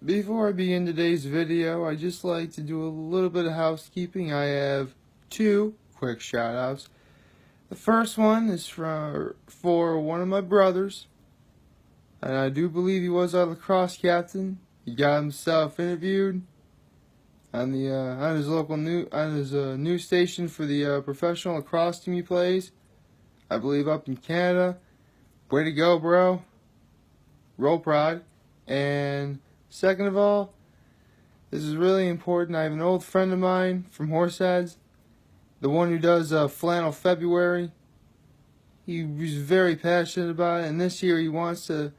Before I begin today's video, I'd just like to do a little bit of housekeeping. I have two quick shout outs. The first one is for one of my brothers, and I do believe he was our lacrosse captain. He got himself interviewed on his local news station for the professional lacrosse team he plays. I believe up in Canada. Way to go, bro. Roll Pride. And second of all, this is really important. I have an old friend of mine from Horseheads, the one who does Flannel February. He was very passionate about it, and this year he wants to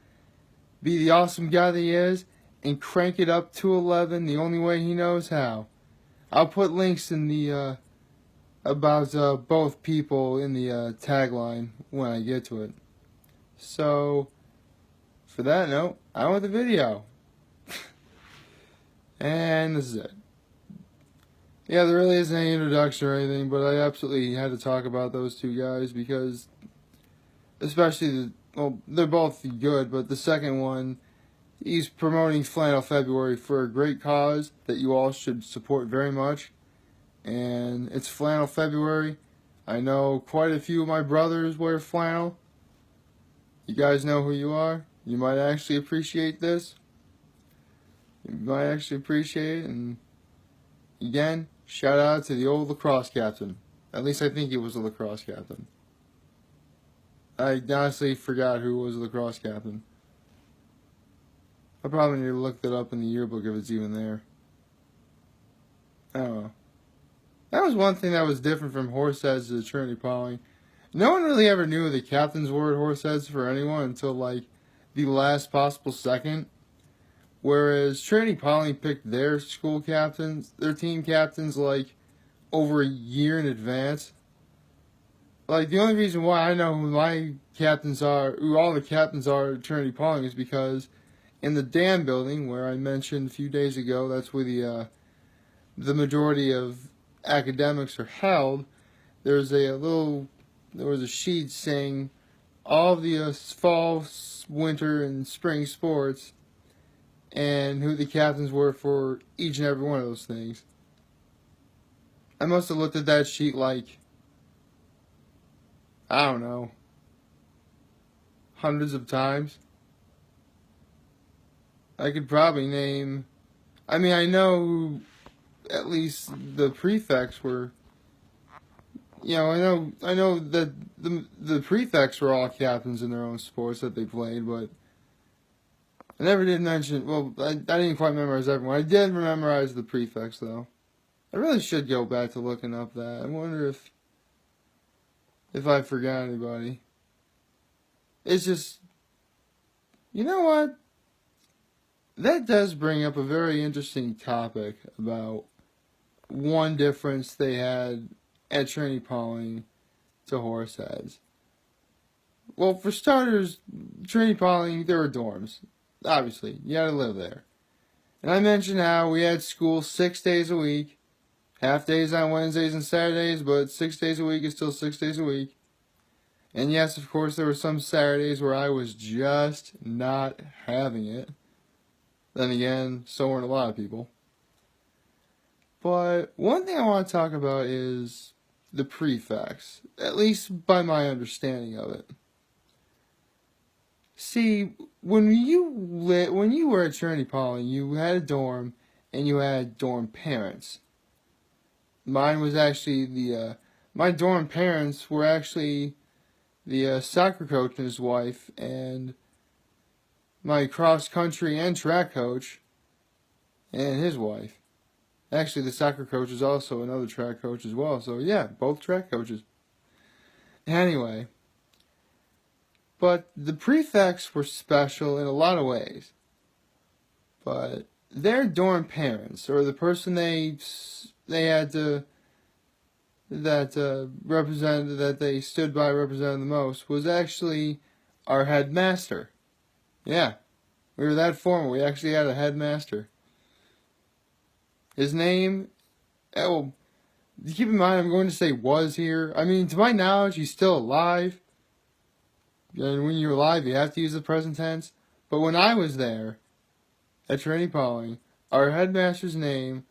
be the awesome guy that he is and crank it up to 11 the only way he knows how. I'll put links in the about both people in the tagline when I get to it. So, for that note, I want the video. And this is it. Yeah, there really isn't any introduction or anything, but I absolutely had to talk about those two guys because, especially they're both good, but the second one, he's promoting Flannel February for a great cause that you all should support very much. And it's Flannel February. I know quite a few of my brothers wear flannel. You guys know who you are. You might actually appreciate this. You might actually appreciate it. And again, shout out to the old lacrosse captain. At least I think he was a lacrosse captain. I honestly forgot who was the lacrosse captain. I probably need to look that up in the yearbook if it's even there. I don't know. That was one thing that was different from Horseheads to Trinity Pawling. No one really ever knew who the captains were at Horseheads for anyone until like the last possible second. Whereas Trinity Pawling picked their school captains, their team captains, like over a year in advance. Like the only reason why I know who my captains are, who all the captains are at Trinity Pawling, is because in the dam building where I mentioned a few days ago, that's where the majority of academics are held. There was a sheet saying all of the fall, winter, and spring sports, and who the captains were for each and every one of those things. I must have looked at that sheet like, I don't know, hundreds of times. I could probably name, I know who at least the prefects were. I know that the prefects were all captains in their own sports that they played, but I never did mention, I didn't quite memorize everyone. I did memorize the prefects, though. I really should go back to looking up that. I wonder if I forgot anybody. It's just, you know what? That does bring up a very interesting topic about one difference they had at Trinity Pawling to Horseheads. Well, for starters, Trinity Pawling, there were dorms. Obviously, you had to live there. And I mentioned how we had school 6 days a week, half days on Wednesdays and Saturdays, but 6 days a week is still 6 days a week. And yes, of course, there were some Saturdays where I was just not having it. Then again, so weren't a lot of people. But one thing I want to talk about is the prefects, at least by my understanding of it. See, when you were at Trinity Pawling, you had a dorm and you had dorm parents. Mine was actually my dorm parents were actually the soccer coach and his wife, and my cross country and track coach and his wife. Actually, the soccer coach is also another track coach as well. So yeah, both track coaches. Anyway, but the prefects were special in a lot of ways. But their dorm parents, or the person they had to that they stood by represented the most, was actually our headmaster. Yeah, we were that formal. We actually had a headmaster. His name, keep in mind I'm going to say was here. To my knowledge, he's still alive. And when you're alive, you have to use the present tense. But when I was there, at Trinity Pauling, our headmaster's name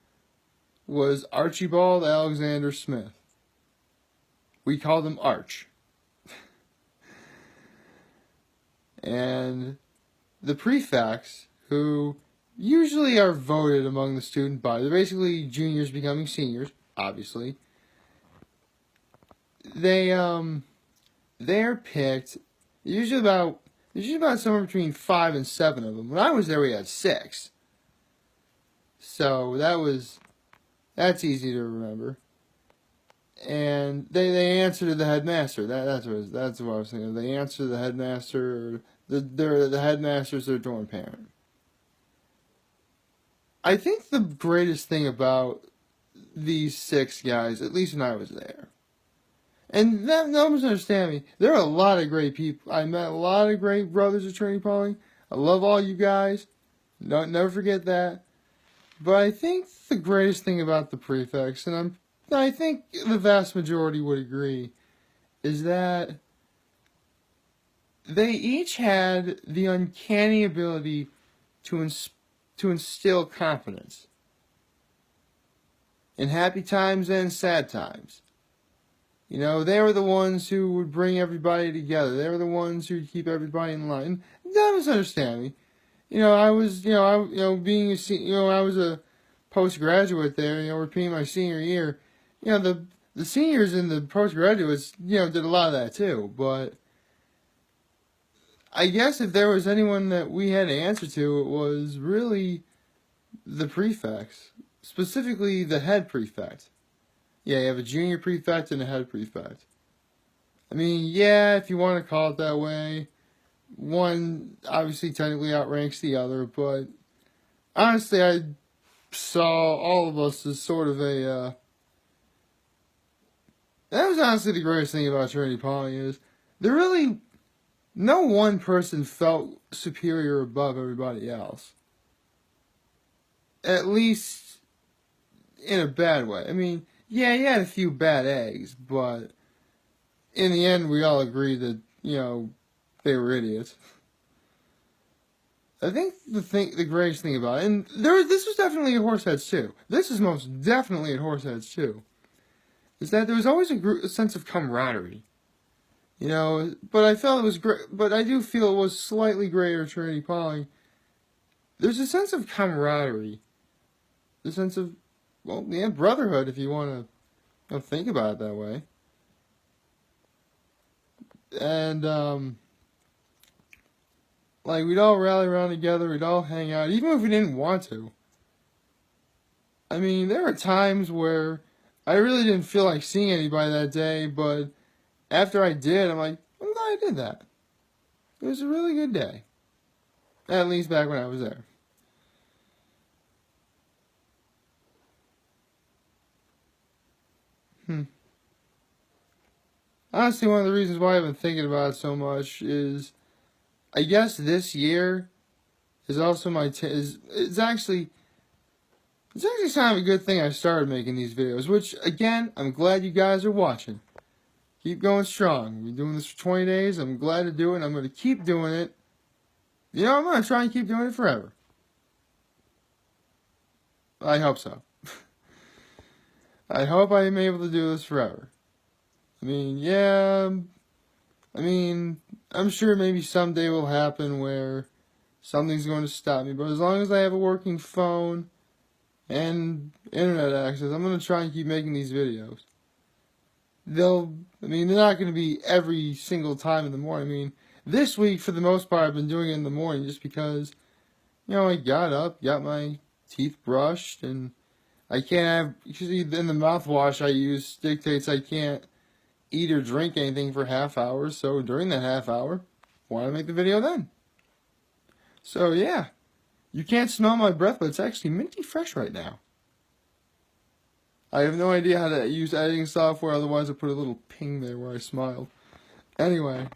was Archibald Alexander Smith. We called him Arch. And the prefects, who usually are voted among the student body, they're basically juniors becoming seniors, obviously. They're picked usually about somewhere between 5 and 7 of them. When I was there, we had 6. So that's easy to remember. And they answer to the headmaster. That's what I was thinking of. They answer to the headmaster. The headmaster's their dorm parent. I think the greatest thing about these 6 guys, at least when I was there, and no one's understand me, there are a lot of great people. I met a lot of great brothers at Trinity Pauling. I love all you guys. Don't never forget that. But I think the greatest thing about the prefects, and I think the vast majority would agree, is that they each had the uncanny ability to instill confidence in happy times and sad times. You know, they were the ones who would bring everybody together. They were the ones who would keep everybody in line. Don't misunderstand me. You know, I was a postgraduate there. Repeating my senior year. The seniors and the postgraduates, did a lot of that too. But I guess if there was anyone that we had to answer to, it was really the prefects, specifically the head prefect. Yeah, you have a junior prefect and a head prefect. I mean, yeah, if you want to call it that way, one obviously technically outranks the other, but honestly, I saw all of us as sort of that was honestly the greatest thing about Trinity Pauling is no one person felt superior above everybody else. At least in a bad way. I mean, yeah, you had a few bad eggs, but in the end, we all agreed that, they were idiots. I think the greatest thing about it, and this was definitely at Horseheads too. This is most definitely at Horseheads too. Is that there was always a sense of camaraderie. But I felt it was great. But I do feel it was slightly greater at Trinity Pauling. There's a sense of camaraderie. The sense of, brotherhood, if you want to think about it that way. And, we'd all rally around together, we'd all hang out, even if we didn't want to. I mean, there were times where I really didn't feel like seeing anybody that day, but after I did, I'm like, I'm glad I did that. It was a really good day. At least back when I was there. Honestly, one of the reasons why I've been thinking about it so much is, I guess this year is also it's actually kind of a good thing I started making these videos, which, again, I'm glad you guys are watching. Keep going strong. We're doing this for 20 days. I'm glad to do it. I'm going to keep doing it. I'm going to try and keep doing it forever. I hope so. I hope I am able to do this forever. I mean, I'm sure maybe someday will happen where something's going to stop me, but as long as I have a working phone and internet access, I'm going to try and keep making these videos. They're not going to be every single time in the morning. I mean, this week, for the most part, I've been doing it in the morning just because, I got up, got my teeth brushed, and I can't usually in the mouthwash I use dictates I can't eat or drink anything for half hour, so during that half hour, why not make the video then? So yeah, you can't smell my breath, but it's actually minty fresh right now. I have no idea how to use editing software, otherwise I put a little ping there where I smiled. Anyway,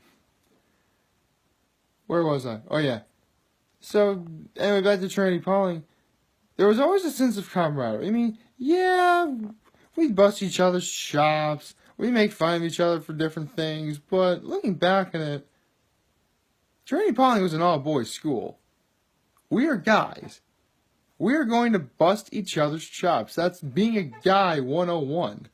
where was I? Oh yeah. So, anyway, back to Trinity Pauling. There was always a sense of camaraderie. I mean, yeah, we'd bust each other's chops, we make fun of each other for different things, but looking back at it, Trinity Pauling was an all-boys school. We are guys. We are going to bust each other's chops. That's being a guy 101.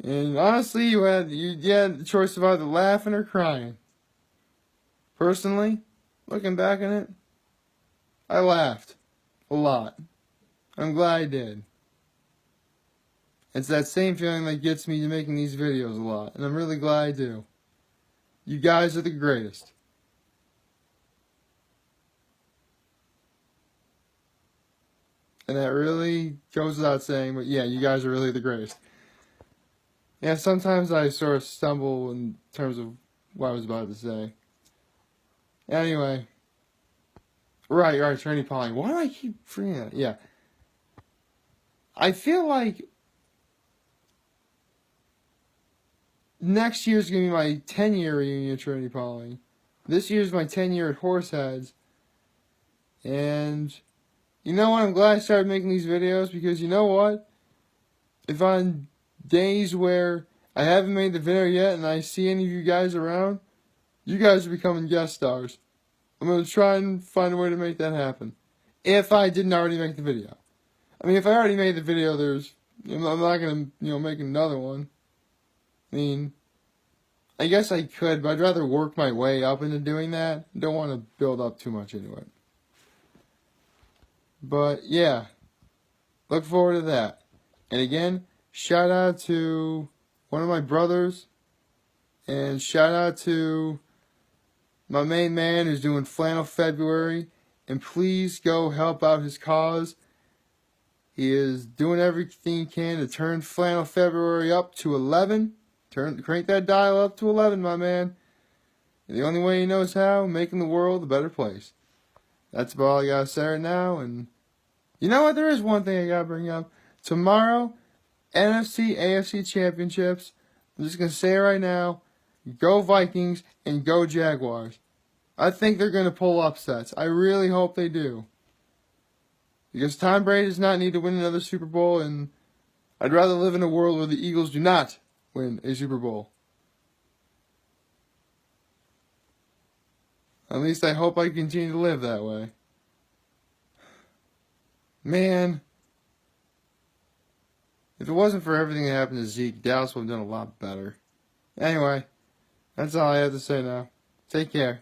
And honestly, you had the choice of either laughing or crying. Personally, looking back on it, I laughed a lot. I'm glad I did. It's that same feeling that gets me to making these videos a lot, and I'm really glad I do. You guys are the greatest. And that really goes without saying, but yeah, you guys are really the greatest. Yeah, sometimes I sort of stumble in terms of what I was about to say. Anyway. Right, Attorney Polly. Why do I keep forgetting that? Yeah. I feel like next year's going to be my 10-year reunion at Trinity Polly. This year's my 10-year at Horseheads. And you know what? I'm glad I started making these videos because you know what? If on days where I haven't made the video yet and I see any of you guys around, you guys are becoming guest stars. I'm going to try and find a way to make that happen. If I didn't already make the video. I mean, if I already made the video, I'm not going to, make another one. I mean, I guess I could, but I'd rather work my way up into doing that. I don't want to build up too much into it. But, yeah. Look forward to that. And again, shout out to one of my brothers. And shout out to my main man who's doing Flannel February. And please go help out his cause. He is doing everything he can to turn Flannel February up to 11. Crank that dial up to 11, my man. And the only way he knows how, making the world a better place. That's about all I gotta say right now. And you know what? There is one thing I gotta bring up. Tomorrow, NFC, AFC Championships. I'm just gonna say it right now. Go Vikings and go Jaguars. I think they're gonna pull upsets. I really hope they do. Because Tom Brady does not need to win another Super Bowl, and I'd rather live in a world where the Eagles do not win a Super Bowl. At least I hope I continue to live that way. Man, if it wasn't for everything that happened to Zeke, Dallas would have done a lot better. Anyway, that's all I have to say now. Take care.